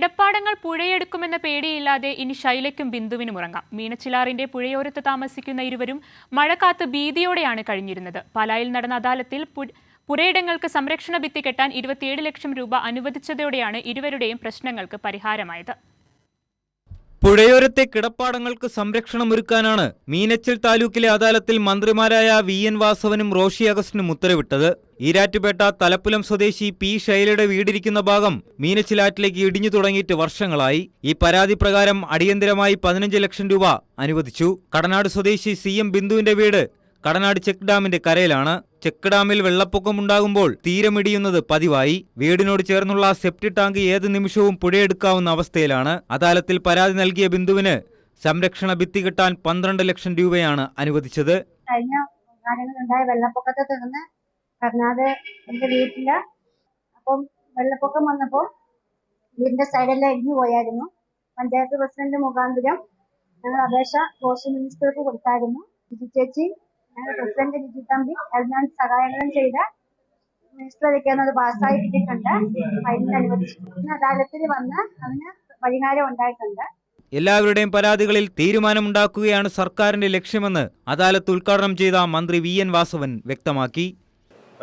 കിടപ്പാടങ്ങൾ പുഴയെടുക്കുമെന്ന പേടിയില്ലാതെ ഇനി ശൈലയ്ക്കും ബിന്ദുവിനും ഉറങ്ങാം. മീനച്ചിലാറിന്റെ പുഴയോരത്ത് താമസിക്കുന്ന ഇരുവരും മഴക്കാത്ത് ഭീതിയോടെയാണ് കഴിഞ്ഞിരുന്നത്. പാലായിൽ നടന്ന അദാലത്തിൽ പുരയിടങ്ങൾക്ക് സംരക്ഷണ ഭിത്തി കെട്ടാൻ 27 ലക്ഷം രൂപ അനുവദിച്ചതോടെയാണ് ഇരുവരുടെയും പ്രശ്നങ്ങൾക്ക് പരിഹാരമായത്. പുഴയോരത്തെ കിടപ്പാടങ്ങൾക്ക് സംരക്ഷണമൊരുക്കാനാണ് മീനച്ചിൽ താലൂക്കിലെ അദാലത്തിൽ മന്ത്രിമാരായ VN വാസവനും റോഷി അഗസ്റ്റിനും ഉത്തരവിട്ടത്. ഈരാറ്റുപേട്ട തലപ്പുലം സ്വദേശി P ശൈലയുടെ വീടിരിക്കുന്ന ഭാഗം മീനച്ചിലാറ്റിലേക്ക് ഇടിഞ്ഞു തുടങ്ങിയിട്ട് വർഷങ്ങളായി. ഈ പരാതി പ്രകാരം അടിയന്തരമായി 15 ലക്ഷം രൂപ അനുവദിച്ചു. കടനാട് സ്വദേശി CM ബിന്ദുവിന്റെ വീട് കടനാട് ചെക്ക് ഡാമിന്റെ കരയിലാണ്. ചെക്ക് ഡാമിൽ വെള്ളപ്പൊക്കമുണ്ടാകുമ്പോൾ തീരമിടിയുന്നത് പതിവായി. വീടിനോട് ചേർന്നുള്ള സെപ്റ്റി ടാങ്ക് ഏത് നിമിഷവും പുഴയെടുക്കാവുന്ന അവസ്ഥയിലാണ്. അദാലത്തിൽ പരാതി നൽകിയ ബിന്ദുവിന് സംരക്ഷണ ഭിത്തി കെട്ടാൻ 12 ലക്ഷം രൂപയാണ് അനുവദിച്ചത്. കഴിഞ്ഞ കാലങ്ങളുണ്ടായ വെള്ളപ്പൊക്കത്തെ തുടർന്ന് കർണാട് എന്റെ വീട്ടില് വെള്ളപ്പൊക്കം വന്നപ്പോൾ വീടിന്റെ സൈഡെല്ലാം ഇടിഞ്ഞു പോയായിരുന്നു. പഞ്ചായത്ത് പ്രസിഡന്റ് മുഖാന്തരം ഞങ്ങൾ അപേക്ഷ സോഷ്യൽ മിനിസ്റ്റർക്ക് കൊടുത്തായിരുന്നു. ചേച്ചി പ്രസിഡന്റ് ലിജി തമ്പി അതിനാണ് സഹായങ്ങളും ചെയ്ത മിനിസ്റ്റർ വയ്ക്കാനത് പാസ്സായി കിട്ടിയിട്ടുണ്ട്. അതിന് അനുവദിച്ചു. അദാലത്തിൽ വന്ന് അതിന് പരിഹാരം ഉണ്ടായിട്ടുണ്ട്. എല്ലാവരുടെയും പരാതികളിൽ തീരുമാനമുണ്ടാക്കുകയാണ് സർക്കാരിന്റെ ലക്ഷ്യമെന്ന് അദാലത്ത് ഉദ്ഘാടനം ചെയ്ത മന്ത്രി VN വാസവൻ വ്യക്തമാക്കി.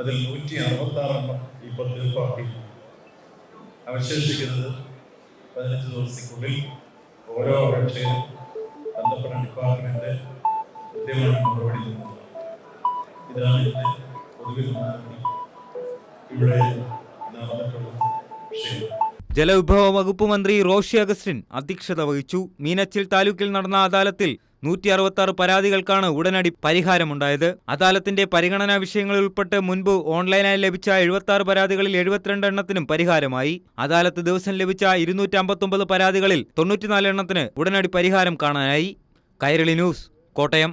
അതിൽ 166 ഇപ്പോൾ തീർപ്പാക്കി. അവശേഷിക്കുന്നത് 15 ദിവസത്തിനുള്ളിൽ ഓരോ അപേക്ഷയും ബന്ധപ്പെട്ട ഡിപ്പാർട്ട്മെന്റ് കൃത്യമായി മറുപടി നൽകുന്നത്. ഇതാണ് ഇതിന്റെ പൊതുവിൽ ഇവിടെ നടന്നിട്ടുള്ള വിഷയം. ജലവിഭവ വകുപ്പ് മന്ത്രി റോഷി അഗസ്റ്റിൻ അധ്യക്ഷത വഹിച്ചു. മീനച്ചിൽ താലൂക്കിൽ നടന്ന അദാലത്തിൽ 166 പരാതികൾക്കാണ് ഉടനടി പരിഹാരമുണ്ടായത്. അദാലത്തിന്റെ പരിഗണനാ വിഷയങ്ങളിൽ ഉൾപ്പെട്ട് മുൻപ് ഓൺലൈനായി ലഭിച്ച 76 പരാതികളിൽ 72 എണ്ണത്തിനും പരിഹാരമായി. അദാലത്ത് ദിവസം ലഭിച്ച 259 പരാതികളിൽ 94 എണ്ണത്തിന് ഉടനടി പരിഹാരം കാണാനായി. കൈരളി ന്യൂസ്, കോട്ടയം.